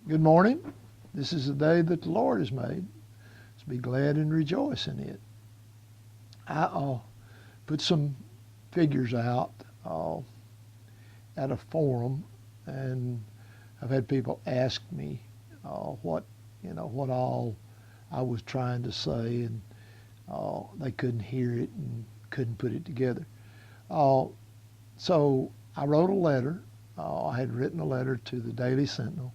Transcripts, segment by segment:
Good morning. This is the day that the Lord has made. Let's be glad and rejoice in it. I put some figures out at a forum, and I've had people ask me what all I was trying to say, and they couldn't hear it and couldn't put it together. So I wrote a letter. I had written a letter to the Daily Sentinel.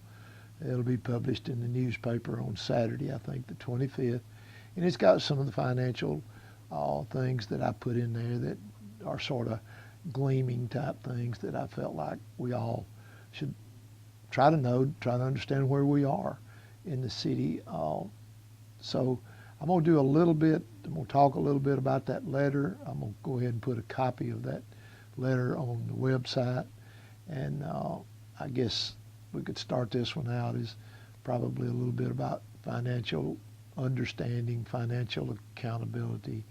It'll be published in the newspaper on Saturday, I think, the 25th. And it's got some of the financial things that I put in there that are sort of gleaming type things that I felt like we all should try to know, try to understand where we are in the city. So I'm going to do a little bit, I'm going to talk a little bit about that letter. I'm going to go ahead and put a copy of that letter on the website. And I guess we could start this one out as probably a little bit about financial understanding, financial accountability,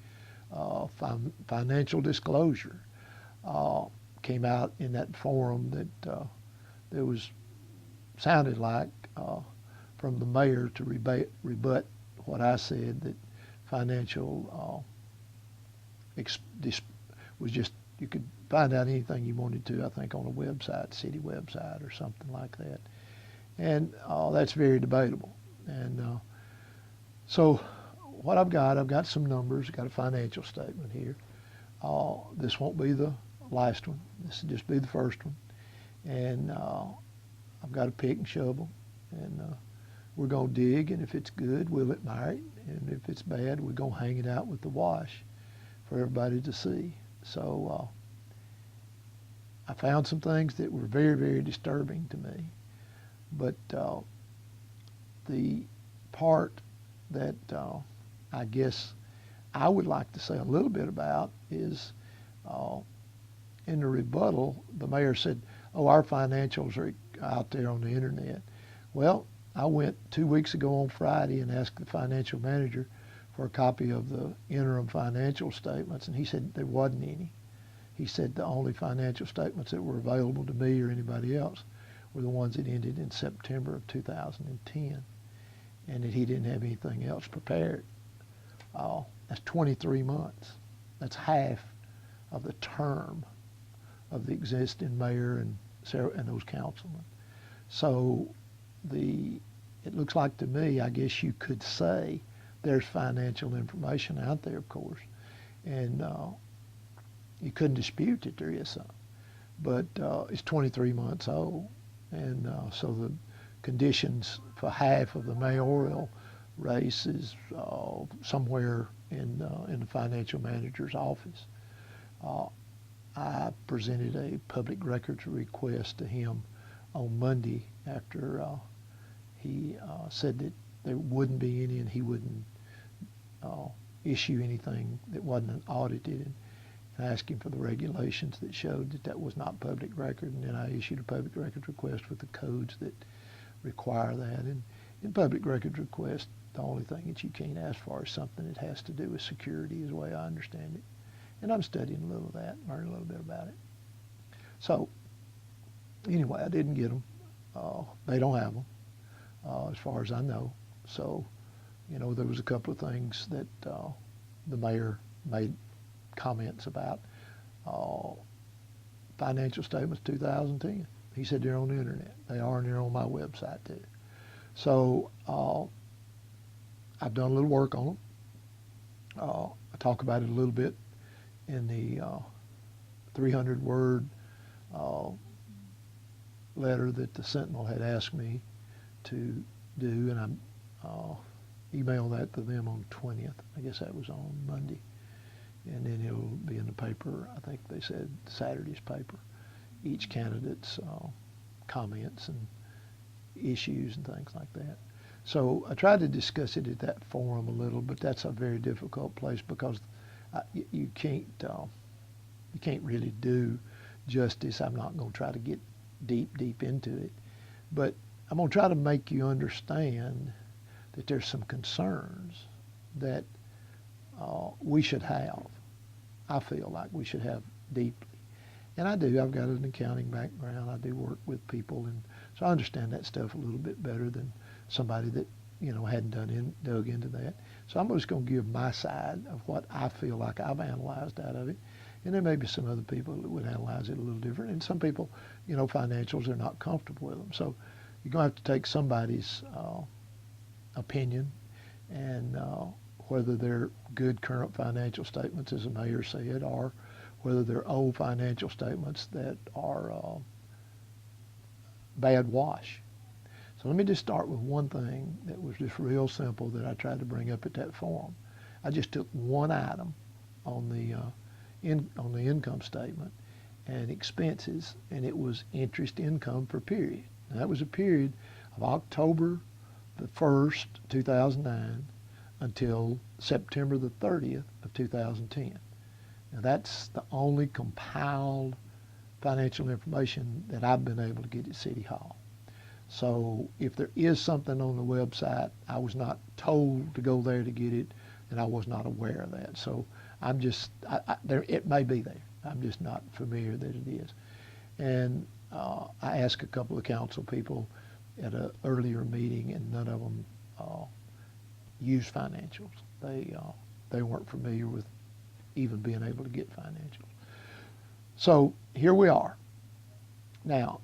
financial disclosure. Came out in that forum that there was sounded like from the mayor to rebut what I said, that financial was just, you could find out anything you wanted to, I think, on a website, city website or something like that. And that's very debatable. And so what I've got some numbers, got a financial statement here. This won't be the last one. This will just be the first one. And I've got a pick and shovel, and we're going to dig, and if it's good, we'll admire it. And if it's bad, we're going to hang it out with the wash for everybody to see. So I found some things that were very, very disturbing to me. But the part that I guess I would like to say a little bit about is in the rebuttal, the mayor said, oh, our financials are out there on the internet. Well, I went 2 weeks ago on Friday and asked the financial manager for a copy of the interim financial statements, and he said there wasn't any. He said the only financial statements that were available to me or anybody else were the ones that ended in September of 2010, and that he didn't have anything else prepared. That's 23 months. That's half of the term of the existing mayor and those councilmen. So it looks like to me, I guess you could say, there's financial information out there, of course, and you couldn't dispute that there is some. But it's 23 months old, and so the conditions for half of the mayoral race is somewhere in the financial manager's office. I presented a public records request to him on Monday after he said that there wouldn't be any and he wouldn't issue anything that wasn't audited. And I asked him for the regulations that showed that that was not public record, and then I issued a public records request with the codes that require that. And in public records request, the only thing that you can't ask for is something that has to do with security, is the way I understand it. And I'm studying a little of that, learning a little bit about it. So anyway, I didn't get them. They don't have them, as far as I know. So, there was a couple of things that the mayor made comments about. Financial statements 2010. He said they're on the internet. They are, and they're on my website too. So I've done a little work on them. I talk about it a little bit in the 300-word letter that the Sentinel had asked me to do, and I emailed that to them on the 20th. I guess that was on Monday. And then it'll be in the paper, I think they said Saturday's paper, each candidate's comments and issues and things like that. So I tried to discuss it at that forum a little, but that's a very difficult place because you can't really do justice. I'm not going to try to get deep into it, but I'm going to try to make you understand that there's some concerns that we should have. I feel like we should have deeply. And I do. I've got an accounting background. I do work with people, and So I understand that stuff a little bit better than somebody that, hadn't dug into that. So I'm just going to give my side of what I feel like I've analyzed out of it. And there may be some other people that would analyze it a little different. And some people, financials are not comfortable with them. So you're going to have to take somebody's opinion and whether they're good current financial statements, as the mayor said, or whether they're old financial statements that are bad wash. So let me just start with one thing that was just real simple that I tried to bring up at that forum. I just took one item on the income statement and expenses, and it was interest income per period. And that was a period of October the 1st, 2009 until September the 30th of 2010. Now that's the only compiled financial information that I've been able to get at City Hall. So if there is something on the website, I was not told to go there to get it, and I was not aware of that. So I'm just, it may be there. I'm just not familiar that it is. And I asked a couple of council people at an earlier meeting, and none of them used financials. They weren't familiar with even being able to get financials. So here we are. Now,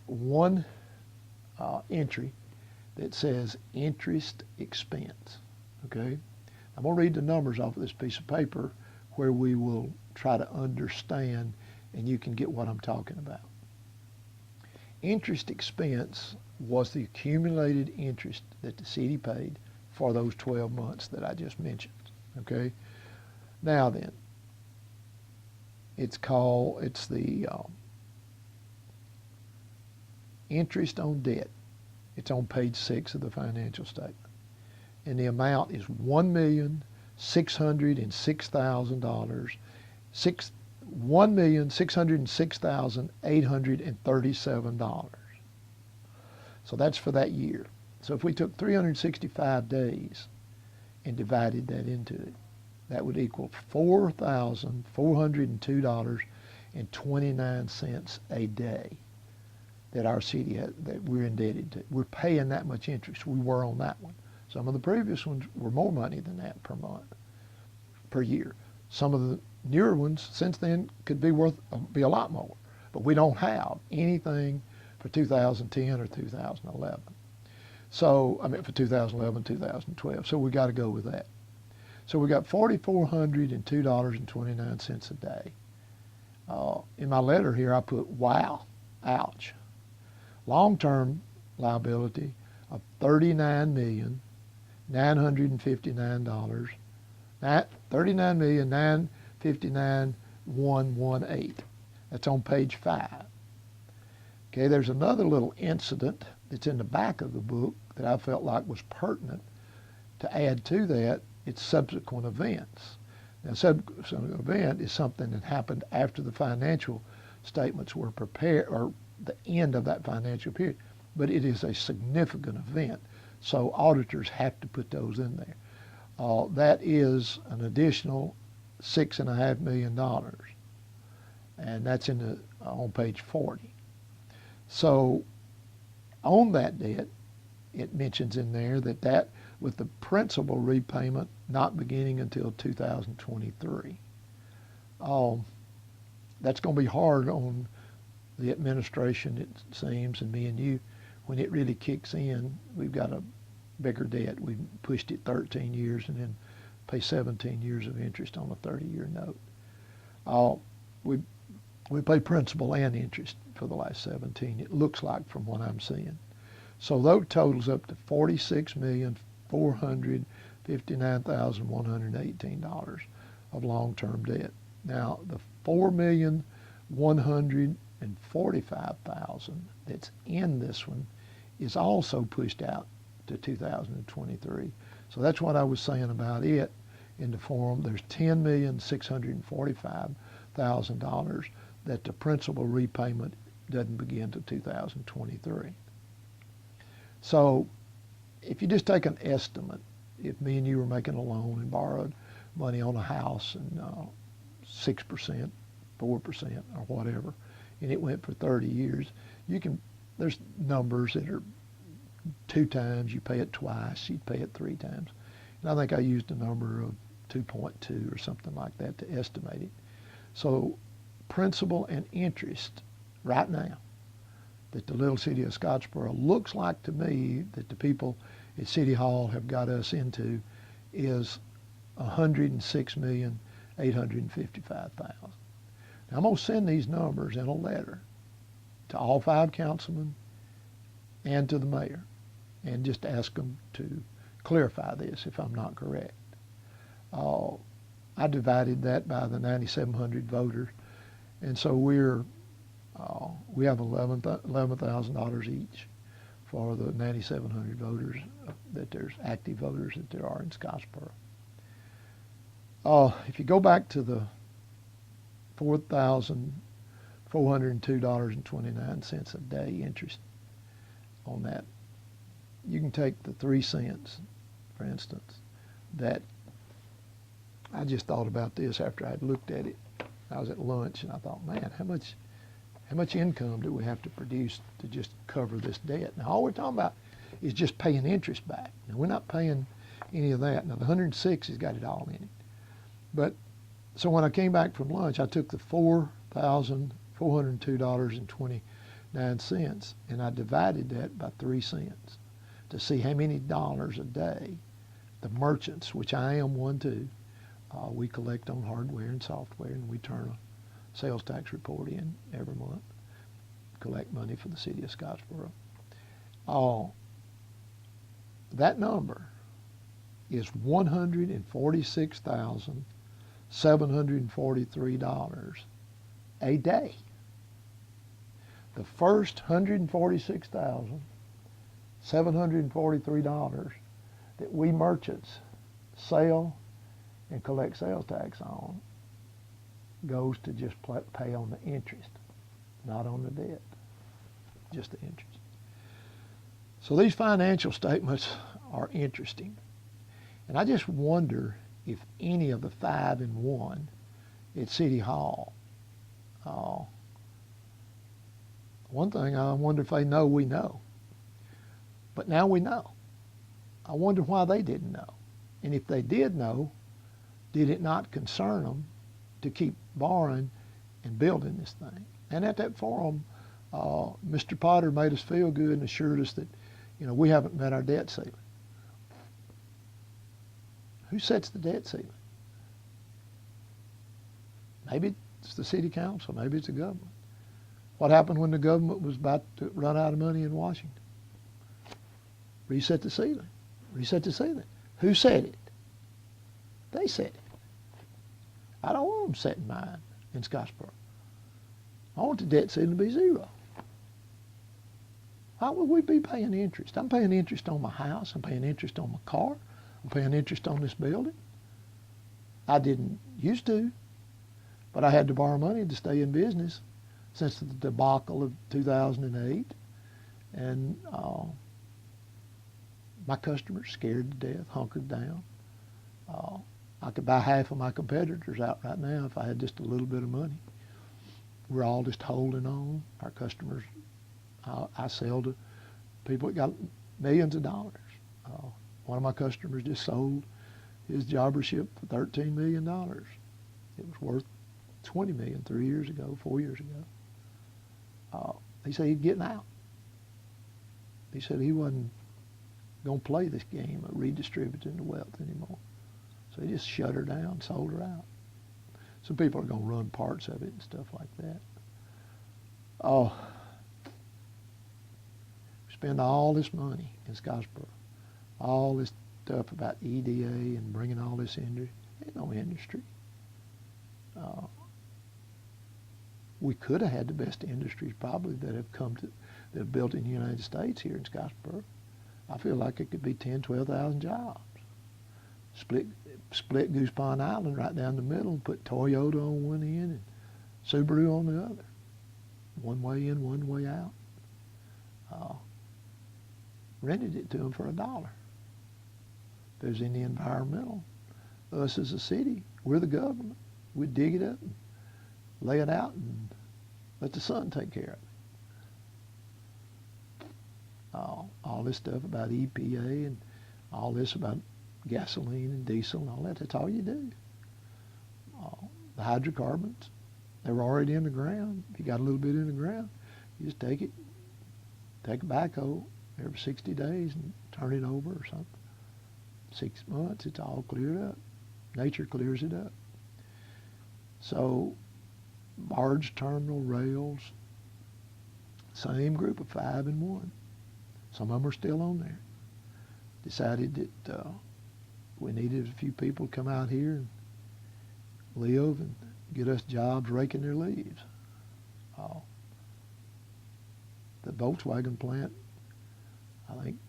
one entry that says interest expense, okay? I'm going to read the numbers off of this piece of paper where we will try to understand and you can get what I'm talking about. Interest expense was the accumulated interest that the city paid for those 12 months that I just mentioned, okay? Now then, it's the interest on debt. It's on page 6 of the financial statement. And the amount is $1,606,000, $1,606,837. So that's for that year. So if we took 365 days and divided that into it, that would equal $4,402.29 a day that our city that we're indebted to. We're paying that much interest. We were on that one. Some of the previous ones were more money than that per month, per year. Some of the newer ones since then could be a lot more, but we don't have anything for 2010 or 2011. So, for 2011, 2012. So we got to go with that. So we got $4,402.29 a day. In my letter here, I put, wow, ouch. Long-term liability of $39,959,000, $39,959,118. That's on page 5. Okay, there's another little incident that's in the back of the book that I felt like was pertinent to add to that. It's subsequent events. Now, subsequent event is something that happened after the financial statements were prepared, or the end of that financial period, but it is a significant event, so auditors have to put those in there. That is an additional $6.5 million, and that's on page 40. So on that debt, it mentions in there that with the principal repayment not beginning until 2023. That's going to be hard on the administration, it seems, and me and you. When it really kicks in, we've got a bigger debt. We've pushed it 13 years and then pay 17 years of interest on a 30-year note. We pay principal and interest for the last 17, it looks like, from what I'm seeing. So that totals up to $46,459,118 of long-term debt. Now, the $4,145,000 that's in this one is also pushed out to 2023. So that's what I was saying about it in the forum. There's $10,645,000 that the principal repayment doesn't begin to 2023. So if you just take an estimate, if me and you were making a loan and borrowed money on a house and 6%, 4% or whatever, and it went for 30 years, you can there's numbers that are 2 times, you pay it twice, you'd pay it 3 times. And I think I used a number of 2.2 or something like that to estimate it. So principal and interest right now that the little city of Scottsboro looks like to me that the people at City Hall have got us into is $106,855,000. Now I'm going to send these numbers in a letter to all 5 councilmen and to the mayor and just ask them to clarify this if I'm not correct. I divided that by the 9,700 voters, and so we have $11,000 each for the 9,700 voters that there's active voters that there are in Scottsboro. If you go back to the $4,402.29 a day interest on that, you can take the 3 cents, for instance, that I just thought about this after I'd looked at it. I was at lunch and I thought, man, how much income do we have to produce to just cover this debt? Now all we're talking about is just paying interest back. Now we're not paying any of that. Now the 106 has got it all in it. But so when I came back from lunch, I took the $4,402.29 and I divided that by 3 cents to see how many dollars a day the merchants, which I am one too, we collect on hardware and software, and we turn a sales tax report in every month, collect money for the city of Scottsboro. That number is $146,743 a day. The first $146,743 that we merchants sell and collect sales tax on goes to just pay on the interest, not on the debt, just the interest. So these financial statements are interesting. And I just wonder if any of the 5 and 1 at City Hall, one thing, I wonder if they know we know. But now we know. I wonder why they didn't know. And if they did know, did it not concern them to keep borrowing and building this thing? And at that forum, Mr. Potter made us feel good and assured us that, we haven't met our debt ceiling. Who sets the debt ceiling? Maybe it's the city council, maybe it's the government. What happened when the government was about to run out of money in Washington? Reset the ceiling. Reset the ceiling. Who said it? They said it. I don't want them setting mine in Scottsboro. I want the debt ceiling to be 0. Why would we be paying interest? I'm paying interest on my house. I'm paying interest on my car. I'm paying interest on this building. I didn't used to, but I had to borrow money to stay in business since the debacle of 2008. And my customers scared to death, hunkered down. I could buy half of my competitors out right now if I had just a little bit of money. We're all just holding on. Our customers, I sell to people that got millions of dollars. One of my customers just sold his jobbership for $13 million. It was worth $20 million 4 years ago. He said he's getting out. He said he wasn't going to play this game of redistributing the wealth anymore. So he just shut her down, sold her out. Some people are going to run parts of it and stuff like that. We spend all this money in Scottsboro, all this stuff about EDA and bringing all this industry. Ain't no industry. We could have had the best industries probably that have built in the United States here in Scottsboro. I feel like it could be 10, 12,000 jobs. Split Goose Pond Island right down the middle, put Toyota on one end and Subaru on the other. One way in, one way out. Rented it to them for $1. There's in the environmental. Us as a city, we're the government. We dig it up and lay it out and let the sun take care of it. all this stuff about EPA and all this about gasoline and diesel and all that. That's all you do. The hydrocarbons, they were already in the ground. If you got a little bit in the ground, you just take a backhoe every 60 days and turn it over or something. 6 months, it's all cleared up. Nature clears it up. So barge terminal, rails, same group of 5 and 1. Some of them are still on there. Decided that we needed a few people to come out here and live and get us jobs raking their leaves. The Volkswagen plant, I think,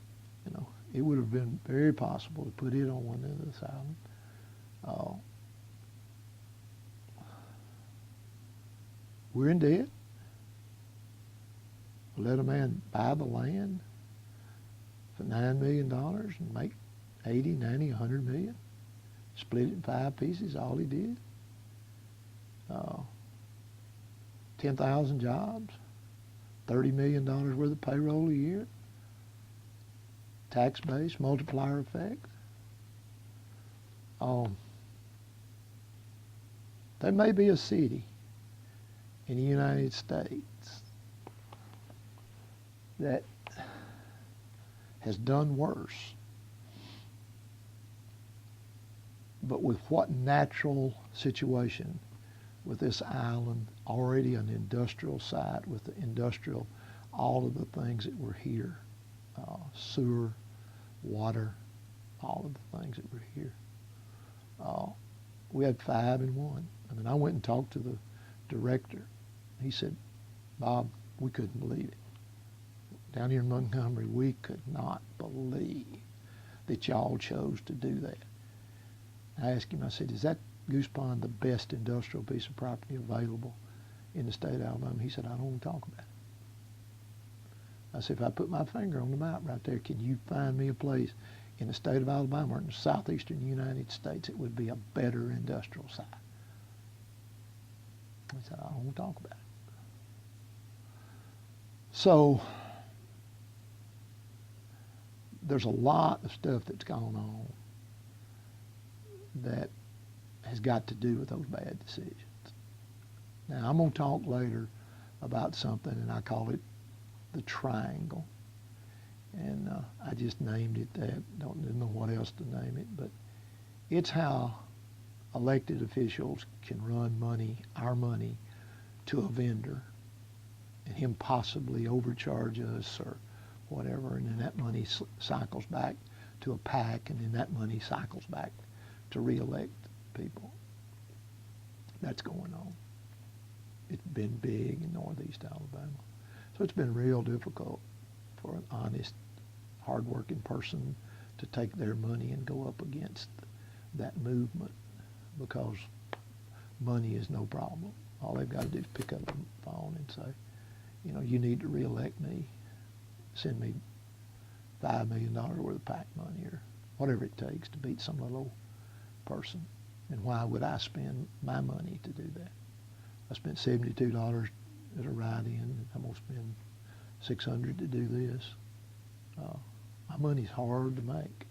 it would have been very possible to put it on one end of this island. We're in debt. We let a man buy the land for $9 million and make 80, 90, 100 million. Split it in 5 pieces, all he did. 10,000 jobs, $30 million worth of payroll a year, tax base, multiplier effect. There may be a city in the United States that has done worse. But with what natural situation with this island, already an industrial site with the industrial, all of the things that were here, sewer, water, all of the things that were here. We had 5 and 1. I mean, I went and talked to the director. He said, Bob, we couldn't believe it. Down here in Montgomery, we could not believe that y'all chose to do that. I asked him, I said, is that Goose Pond the best industrial piece of property available in the state of Alabama? He said, I don't want to talk about it. I said, if I put my finger on the map right there, can you find me a place in the state of Alabama or in the southeastern United States that would be a better industrial site? I said, I don't want to talk about it. So there's a lot of stuff that's gone on that has got to do with those bad decisions. Now, I'm going to talk later about something, and I call it the triangle. And I just named it that. Don't know what else to name it, but it's how elected officials can run money, our money, to a vendor and him possibly overcharge us or whatever, and then that money cycles back to a PAC, and then that money cycles back to re-elect people. That's going on. It's been big in northeast Alabama. So it's been real difficult for an honest, hardworking person to take their money and go up against that movement, because money is no problem. All they've got to do is pick up the phone and say, you need to re-elect me. Send me $5 million worth of PAC money or whatever it takes to beat some little person. And why would I spend my money to do that? I spent $72 as a write-in. I'm going to spend $600 to do this. My money's hard to make.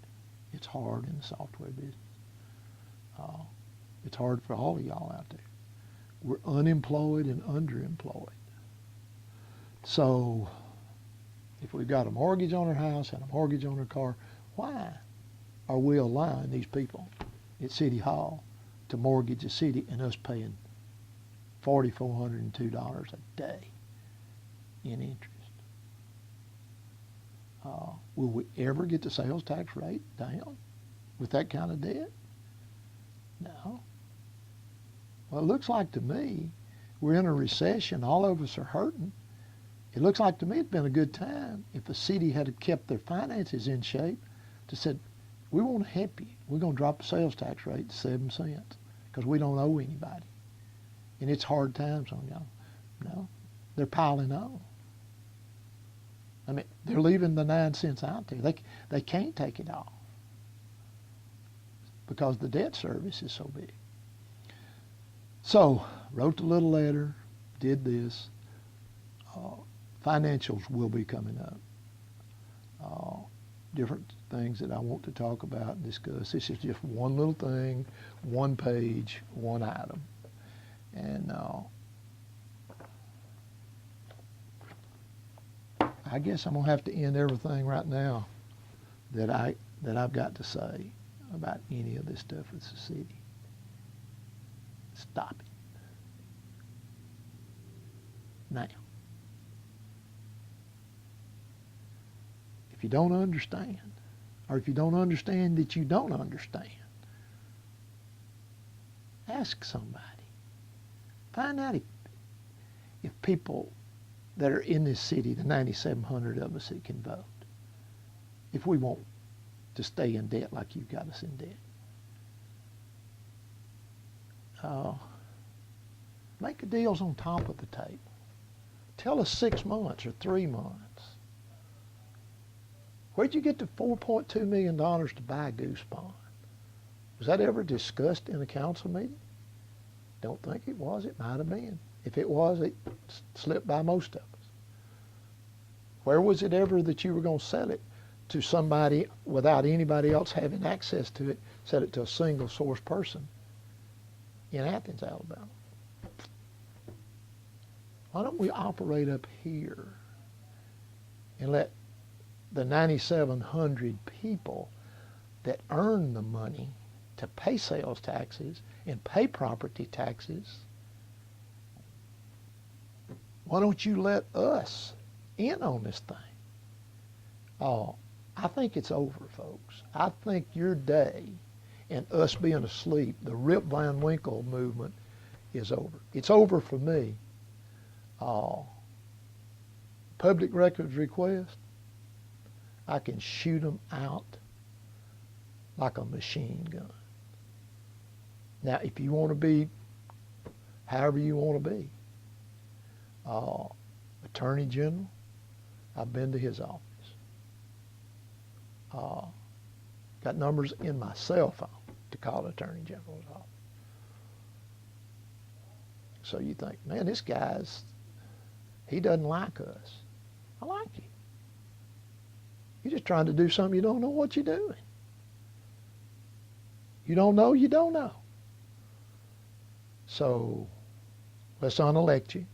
It's hard in the software business. It's hard for all of y'all out there. We're unemployed and underemployed. So if we've got a mortgage on our house and a mortgage on our car, why are we allowing these people at City Hall to mortgage the city and us paying $4,402 a day in interest? Will we ever get the sales tax rate down with that kind of debt? No. Well, it looks like to me we're in a recession. All of us are hurting. It looks like to me it's been a good time if the city had kept their finances in shape to said, we want to help you. We're going to drop the sales tax rate to 7 cents because we don't owe anybody. And it's hard times on y'all. No, they're piling on. I mean, they're leaving the 9 cents out there. They can't take it off because the debt service is so big. So, wrote the little letter, did this. Financials will be coming up. uh, different things that I want to talk about and discuss. This is just one little thing, one page, one item. And I guess I'm going to have to end everything right now that I've got to say about any of this stuff with the city. Stop it. Now, if you don't understand, or if you don't understand that you don't understand, ask somebody. Find out if people that are in this city, the 9,700 of us that can vote, if we want to stay in debt like you've got us in debt. Make the deals on top of the table. Tell us 6 months or 3 months. Where'd you get the $4.2 million to buy Goose Pond? Was that ever discussed in a council meeting? Don't think it was. It might have been. If it was, it slipped by most of us. Where was it ever that you were going to sell it to somebody without anybody else having access to it, sell it to a single source person in Athens, Alabama? Why don't we operate up here and let the 9,700 people that earn the money to pay sales taxes and pay property taxes, why don't you let us in on this thing? Oh, I think it's over, folks. I think your day and us being asleep, the Rip Van Winkle movement, is over. It's over for me. Public records request, I can shoot them out like a machine gun. Now, if you want to be however you want to be, Attorney General, I've been to his office. Got numbers in my cell phone to call Attorney General's office. So you think, man, this guy's, he doesn't like us. I like you. You're just trying to do something you don't know what you're doing. You don't know, you don't know. So let's unelect you.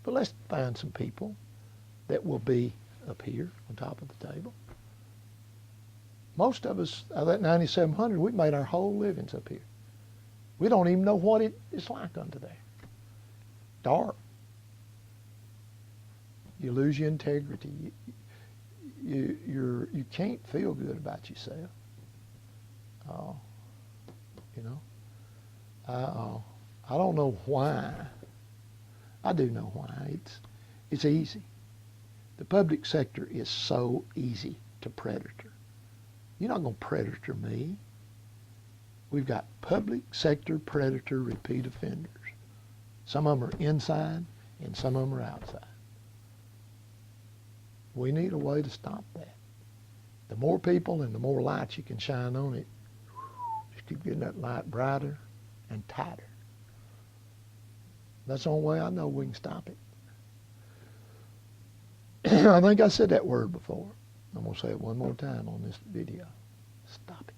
But let's find some people that will be up here on top of the table. Most of us, out of that 9,700, we made our whole livings up here. We don't even know what it is like under there. Dark. You lose your integrity. You can't feel good about yourself. You know. I don't know why. I do know why. It's easy. The public sector is so easy to predator. You're not going to predator me. We've got public sector predator repeat offenders. Some of them are inside and some of them are outside. We need a way to stop that. The more people and the more lights you can shine on it, just keep getting that light brighter and tighter. That's the only way I know we can stop it. I think I said that word before. I'm going to say it one more time on this video. Stop it.